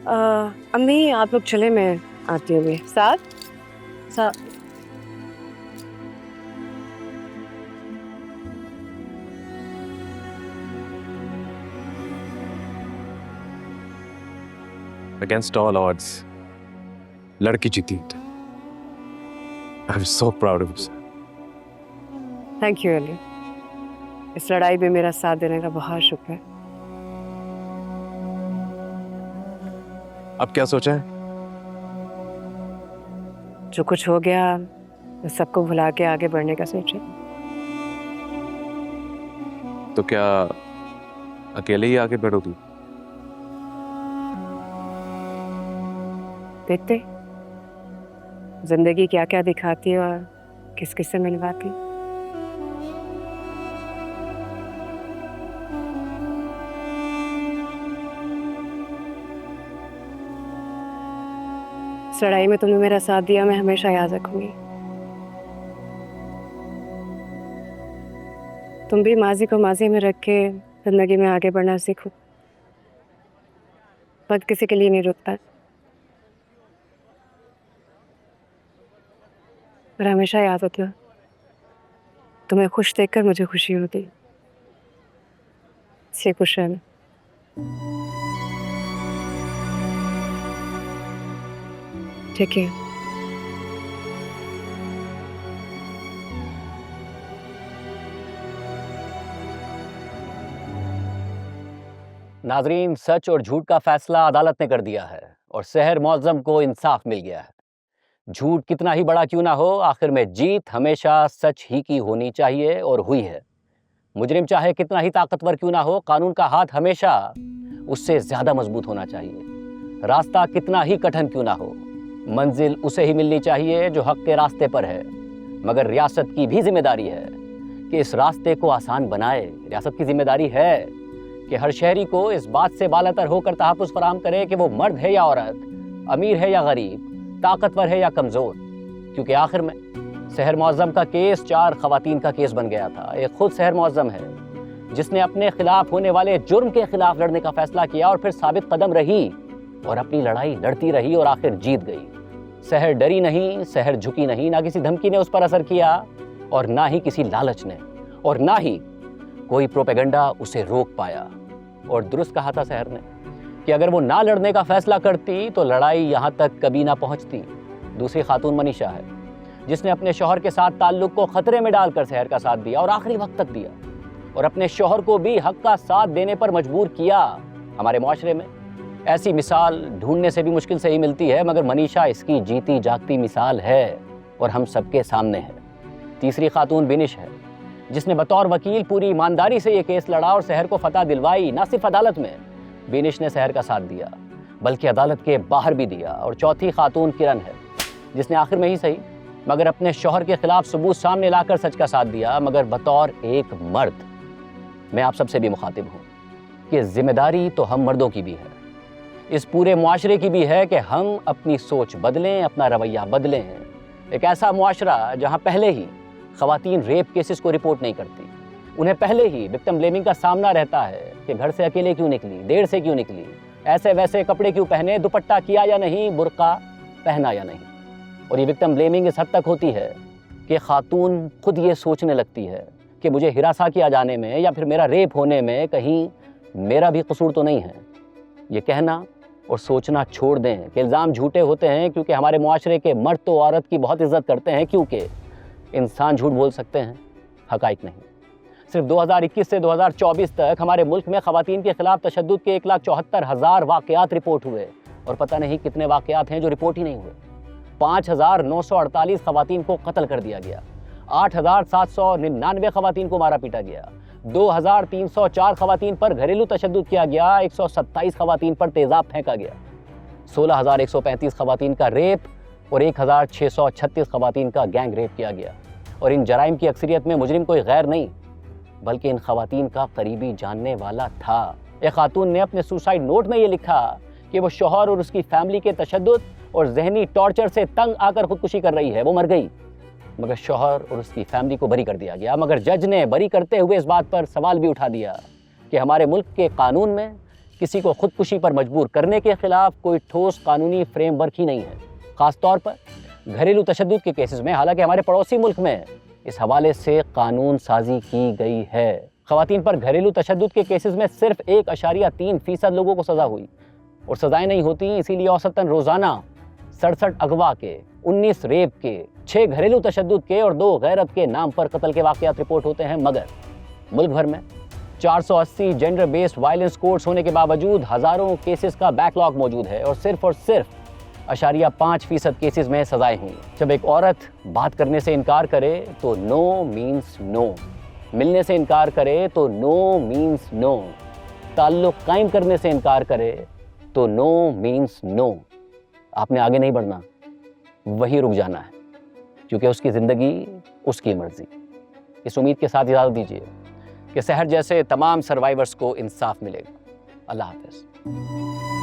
अम्मी आप लोग चले, मैं आती हूँ अभी। साथ साथ Against all odds, लड़की जीती। I'm so proud of you. Thank you Ali, इस लड़ाई में मेरा साथ देने का बहुत शुक्र है। अब क्या सोचा है? जो कुछ हो गया मैं सबको भुला के आगे बढ़ने का सोचे। तो क्या अकेले ही आगे बढ़ोगी? देखते जिंदगी क्या क्या दिखाती है और किस किस से मिलवाती। इस लड़ाई में तुमने मेरा साथ दिया, मैं हमेशा याद रखूंगी। तुम भी माजी को माजी में रख के जिंदगी में आगे बढ़ना सीखो। वक्त किसी के लिए नहीं रुकता, पर हमेशा याद रखना, तुम्हें खुश देखकर मुझे खुशी होती। इसलिए खुश रहना। ठीक है। नाजरीन, सच और झूठ का फैसला अदालत ने कर दिया है और सहर मौज़म को इंसाफ मिल गया है। झूठ कितना ही बड़ा क्यों ना हो, आखिर में जीत हमेशा सच ही की होनी चाहिए और हुई है। मुजरिम चाहे कितना ही ताकतवर क्यों ना हो, कानून का हाथ हमेशा उससे ज्यादा मजबूत होना चाहिए। रास्ता कितना ही कठिन क्यों ना हो, मंजिल उसे ही मिलनी चाहिए जो हक के रास्ते पर है। मगर रियासत की भी जिम्मेदारी है कि इस रास्ते को आसान बनाए। रियासत की जिम्मेदारी है कि हर शहरी को इस बात से बालातर होकर तहफ़्फ़ुज़ फराहम करे कि वो मर्द है या औरत, अमीर है या गरीब, ताकतवर है या कमज़ोर। क्योंकि आखिर में सहर मौज़म का केस 4 ख़वातीन का केस बन गया था। एक खुद सहर मौज़म है जिसने अपने खिलाफ होने वाले जुर्म के खिलाफ लड़ने का फैसला किया और फिर साबित कदम रही और अपनी लड़ाई लड़ती रही और आखिर जीत गई। सहर डरी नहीं, सहर झुकी नहीं, ना किसी धमकी ने उस पर असर किया और ना ही किसी लालच ने, और ना ही कोई प्रोपेगेंडा उसे रोक पाया। और दुरुस्त कहा था सहर ने कि अगर वो ना लड़ने का फैसला करती तो लड़ाई यहाँ तक कभी ना पहुँचती। दूसरी खातून मनीषा है जिसने अपने शौहर के साथ ताल्लुक को खतरे में डालकर सहर का साथ दिया और आखिरी वक्त तक दिया, और अपने शौहर को भी हक का साथ देने पर मजबूर किया। हमारे माशरे में ऐसी मिसाल ढूंढने से भी मुश्किल से ही मिलती है, मगर मनीषा इसकी जीती जागती मिसाल है और हम सबके सामने है। तीसरी खातून बिनिश है जिसने बतौर वकील पूरी ईमानदारी से ये केस लड़ा और सहर को फतह दिलवाई। ना सिर्फ अदालत में बिनिश ने सहर का साथ दिया बल्कि अदालत के बाहर भी दिया। और चौथी खातून किरण है जिसने आखिर में ही सही मगर अपने शौहर के खिलाफ सबूत सामने लाकर सच का साथ दिया, मगर बतौर एक मर्द। मैं आप सबसे भी मुखातिब हूँ कि जिम्मेदारी तो हम मर्दों की भी है, इस पूरे मुआशरे की भी है कि हम अपनी सोच बदलें, अपना रवैया बदलें। एक ऐसा मुआशरा जहाँ पहले ही ख़वातीन रेप केसेस को रिपोर्ट नहीं करती, उन्हें पहले ही विक्टिम ब्लेमिंग का सामना रहता है कि घर से अकेले क्यों निकली, देर से क्यों निकली, ऐसे वैसे कपड़े क्यों पहने, दुपट्टा किया या नहीं, बुर्का पहना या नहीं। और ये विक्टिम ब्लेमिंग इस हद तक होती है कि खातून खुद ये सोचने लगती है कि मुझे हिरासा किया जाने में या फिर मेरा रेप होने में कहीं मेरा भी कसूर तो नहीं है। ये कहना और सोचना छोड़ दें कि इल्ज़ाम झूठे होते हैं, क्योंकि हमारे मुआशरे के मर्द तो औरत की बहुत इज्जत करते हैं, क्योंकि इंसान झूठ बोल सकते हैं, हक़ाइक़ नहीं। सिर्फ 2021 से 2024 तक हमारे मुल्क में ख़वातीन के खिलाफ तशद्दुद के 1,74,000 वाक़यात रिपोर्ट हुए, और पता नहीं कितने वाक़यात हैं जो रिपोर्ट ही नहीं हुए। 5,948 ख़वातीन को कत्ल कर दिया गया, 8,799 ख़वातीन को मारा पीटा गया, 2,304 ख़वातीन पर घरेलू तशद्दुद किया गया, 127 ख़वातीन पर तेज़ाब फेंका गया, 16,135 ख़वातीन का रेप और 1,636 ख़वातीन का गैंग रेप किया गया। और इन जराइम की अक्सरियत में मुजरिम कोई गैर नहीं बल्कि इन ख़वातीन का करीबी जानने वाला था। एक खातून ने अपने सुसाइड नोट में ये लिखा कि वो शौहर और उसकी फैमिली के तशद्दुद और जहनी टॉर्चर से तंग आकर खुदकुशी कर रही है। वो मर गई मगर शौहर और उसकी फैमिली को बरी कर दिया गया। मगर जज ने बरी करते हुए इस बात पर सवाल भी उठा दिया कि हमारे मुल्क के कानून में کسی کو خودکشی پر مجبور کرنے کے خلاف کوئی ٹھوس قانونی فریم ورک ہی نہیں ہے، خاص طور پر گھریلو تشدد کے کیسز میں، حالانکہ ہمارے پڑوسی ملک میں اس حوالے سے قانون سازی کی گئی ہے۔ خواتین پر گھریلو تشدد کے کیسز میں صرف 1.3% لوگوں کو سزا ہوئی، اور سزائیں نہیں ہوتی، اسی لیے اوسطاً روزانہ 67 اغوا کے، 19 ریپ کے، 6 گھریلو تشدد کے اور 2 غیرت کے نام پر قتل کے واقعات رپورٹ ہوتے ہیں۔ مگر ملک بھر میں 480 جینڈر بیسڈ وائلنس کورٹس ہونے کے باوجود ہزاروں کیسز کا بیک لاگ موجود ہے، اور صرف 0.5% کیسز میں سزائیں ہوئی۔ جب ایک عورت بات کرنے سے انکار کرے تو نو مینس نو، ملنے سے انکار کرے تو نو مینس نو، تعلق قائم کرنے سے انکار کرے تو نو مینس نو۔ آپ نے آگے نہیں بڑھنا، وہی رک جانا ہے، کیونکہ اس کی زندگی اس کی مرضی۔ اس امید کے ساتھ اجازت دیجیے کہ سحر جیسے تمام سروائیورز کو انصاف ملے گا۔ اللہ حافظ۔